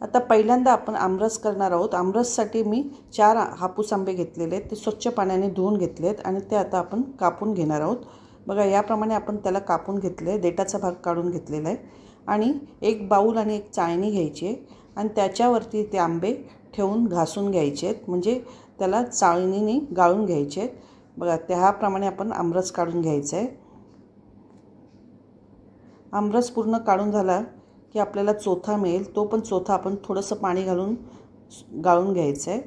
आता पहिल्यांदा आपण आमरस करणार आहोत। आमरससाठी मी 4 हापूस आंबे घेतलेले आहेत, ते स्वच्छ पाण्याने धुवून घेतलेत आणि ते आता आपण कापून घेणार आहोत। बघा याप्रमाणे आपण त्याला कापून घेतले, देठाचा भाग काढून घेतलेला आहे आणि एक बाऊल आणि एक चाळणी घ्यायची आहे आणि त्याच्यावरती ते आंबे ठेवून घासून घ्यायचे आहेत, म्हणजे त्याला चाळणीने गाळून घ्यायचे आहेत। बघा त्याप्रमाणे आपण आमरस काढून घ्यायचा आहे। आमरस पूर्ण काढून झाला की आपल्याला चोथा मिळेल, तो पण चोथा आपण थोडंसं पाणी घालून गाळून घ्यायचं आहे।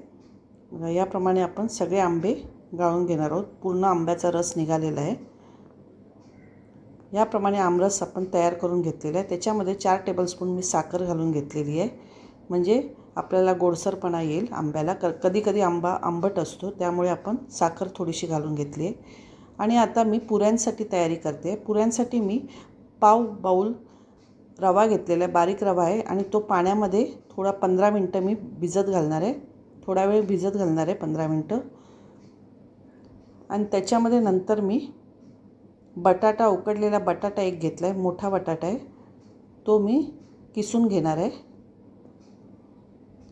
बघा याप्रमाणे आपण सगळे आंबे गाळून घेणार आहोत, पूर्ण आंब्याचा रस निघालेला आहे। याप्रमाणे आमरस आपण तयार करून घेतलेला आहे। त्याच्यामध्ये 4 टेबलस्पून मी साखर घालून घेतलेली आहे, म्हणजे आपल्याला गोडसरपणा येईल आंब्याला। कधी कधी आंबा आंबट असतो, त्यामुळे आपण साखर थोडीशी घालून घेतली आहे। आणि आता मी पुऱ्यांसाठी तयारी करते। पुऱ्यांसाठी मी पाव बाऊल रवा घेतलेला आहे, बारीक रवा आहे आणि तो पाण्यामध्ये थोडा 15 मिनटं मी भिजत घालणार आहे, थोडा वेळ भिजत घालणार आहे 15 मिनटं। आणि त्याच्यामध्ये नंतर मी बटाटा, उकडलेला बटाटा एक घेतला आहे, मोठा बटाटा आहे, तो मी किसून घेणार आहे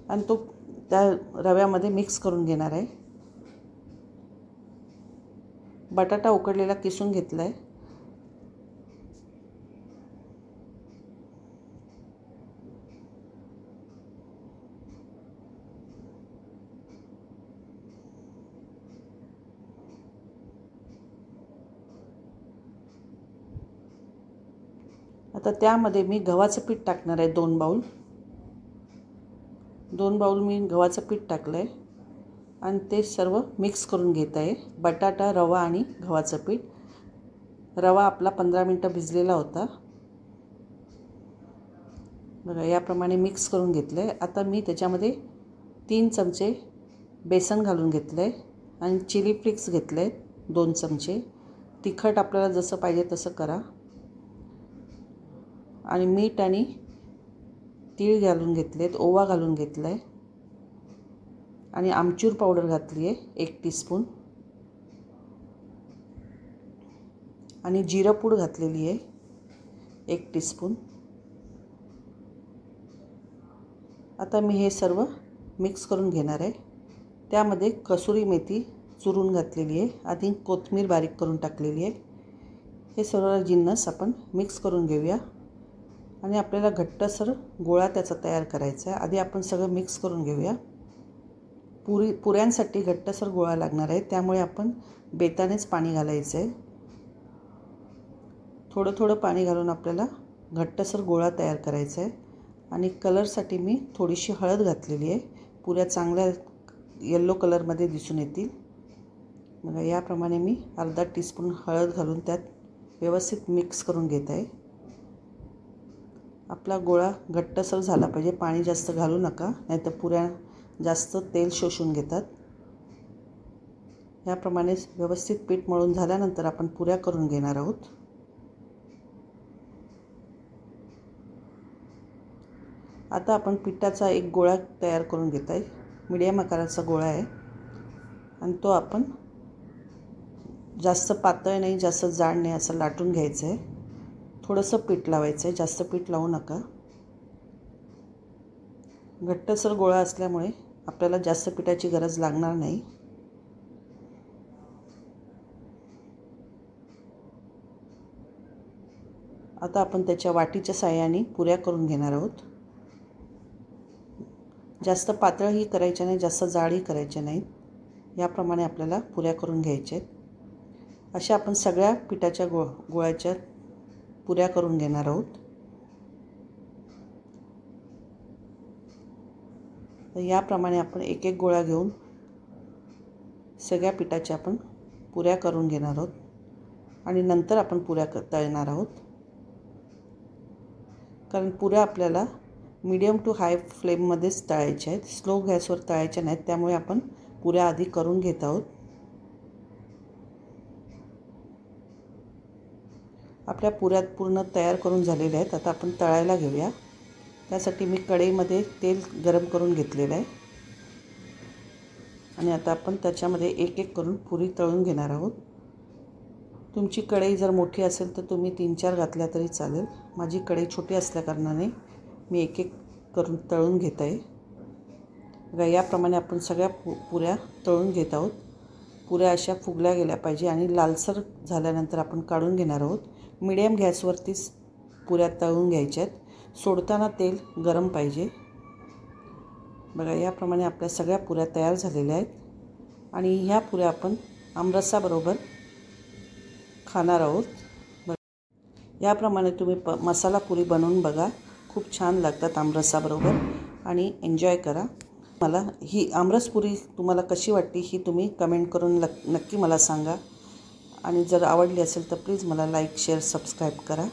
आणि तो त्या रव्यामध्ये मिक्स करून घेणार आहे। बटाटा उकडलेला किसून घेतला आहे। आता त्यामध्ये मी गव्हाचं पीठ टाकणार आहे, 2 बाऊल मी गव्हाचं पीठ टाकलं आहे आणि ते सर्व मिक्स करून घेत आहे। बटाटा, रवा आणि गव्हाचं पीठ। रवा आपला 15 मिनटं भिजलेला होता। बघा याप्रमाणे मिक्स करून घेतलं आहे। आता मी त्याच्यामध्ये 3 चमचे बेसन घालून घेतलं आहे आणि चिली फ्लेक्स घेतले आहेत 2 चमचे। तिखट आपल्याला जसं पाहिजे तसं करा। आणि मीठ आणि तीळ घालून घेतलेत, ओवा घालून घेतला आहे आणि आमचूर पावडर घातली आहे 1 टीस्पून आणि जिरं पूड घातलेली आहे 1 टीस्पून। आता मी हे सर्व मिक्स करून घेणार आहे। त्यामध्ये कसुरी मेथी चुरून घातलेली आहे, आधी कोथिंबीर बारीक करून टाकलेली आहे। हे सर्व जिन्नस आपण मिक्स करून घेऊया आणि आपल्याला घट्टसर गोळा त्याचा तयार करायचा आहे। आधी आपण सगळं मिक्स करून घेऊया। पुऱ्यांसाठी घट्टसर गोळा लागणार आहे, त्यामुळे आपण बेतानेच पाणी घालायचं आहे। थोडं थोडं पाणी घालून आपल्याला घट्टसर गोळा तयार करायचा आहे। आणि कलरसाठी मी थोडीशी हळद घातलेली आहे, पुऱ्या चांगल्या येलो कलरमध्ये दिसून येतील। बघा याप्रमाणे मी अर्धा टीस्पून हळद घालून त्यात व्यवस्थित मिक्स करून घेत आहे। आपला गोळा घट्टसर झाला पाहिजे, पाणी जास्त घालू नका, नाहीतर पुऱ्या जास्त तेल शोषून घेतात। याप्रमाणे व्यवस्थित पीठ मळून झाल्यानंतर आपण पुऱ्या करून घेणार आहोत। आता आपण पिठाचा एक गोळा तयार करून घेत आहे, मीडियम आकाराचा गोळा आहे आणि तो आपण जास्त पातळ नाही जास्त जाड नाही असं लाटून घ्यायचं आहे। थोडंसं पीठ लावायचं आहे, जास्त पीठ लावू नका। घट्टसर गोळा असल्यामुळे आपल्याला जास्त पिठाची गरज लागणार नाही। आता आपण त्याच्या वाटीच्या साहाय्याने पुऱ्या करून घेणार आहोत। जास्त पातळही करायच्या नाही, जास्त जाडही करायच्या नाहीत। याप्रमाणे आपल्याला पुऱ्या करून घ्यायच्या आहेत। अशा आपण सगळ्या पिठाच्या गोळ्याच्या पुऱ्या करून घेणार आहोत। तर याप्रमाणे आपण एक एक गोळा घेऊन सगळ्या पिठाच्या आपण पुऱ्या करून घेणार आहोत आणि नंतर आपण पुऱ्या तळणार आहोत। कारण पुऱ्या आपल्याला मीडियम टू हाय फ्लेममध्येच तळायच्या आहेत, स्लो गॅसवर तळायच्या नाहीत, त्यामुळे आपण पुऱ्या आधी करून घेत आहोत। आपल्या पुऱ्या पूर्ण तयार करून झालेल्या आहेत। आता आपण तळायला घेऊया। त्यासाठी मी कढईमध्ये तेल गरम करून घेतलेलं आहे आणि आता आपण त्याच्यामध्ये एक एक करून पुरी तळून घेणार आहोत। तुमची कढई जर मोठी असेल तर तुम्ही 3-4 घातल्या तरी चालेल। माझी कढई छोटी असल्याकारणाने मी एक एक करून तळून घेत आहे. बघा याप्रमाणे आपण सगळ्या पुऱ्या तळून घेत आहोत. पुऱ्या अशा फुगल्या गेल्या पाहिजे आणि लालसर झाल्यानंतर आपण काढून घेणार आहोत. मीडियम गॅसवरतीच पुऱ्या तळून घ्यायच्यात. सोडताना तेल गरम पाहिजे. बघा याप्रमाणे आपल्या सगळ्या पुऱ्या तयार झालेल्या आहेत आणि ह्या पुऱ्या आपण आमरसाबरोबर खाणार आहोत. याप्रमाणे तुम्ही मसाला पुरी बनवून बघा. खूप छान लागतात आमरसाबरोबर आणि एन्जॉय करा. मला ही आमरस पुरी तुम्हाला कशी वाटली ही तुम्ही कमेंट करून नक्की मला सांगा. आणि जर आवडली असेल तर प्लीज मला लाईक शेअर सबस्क्राईब करा.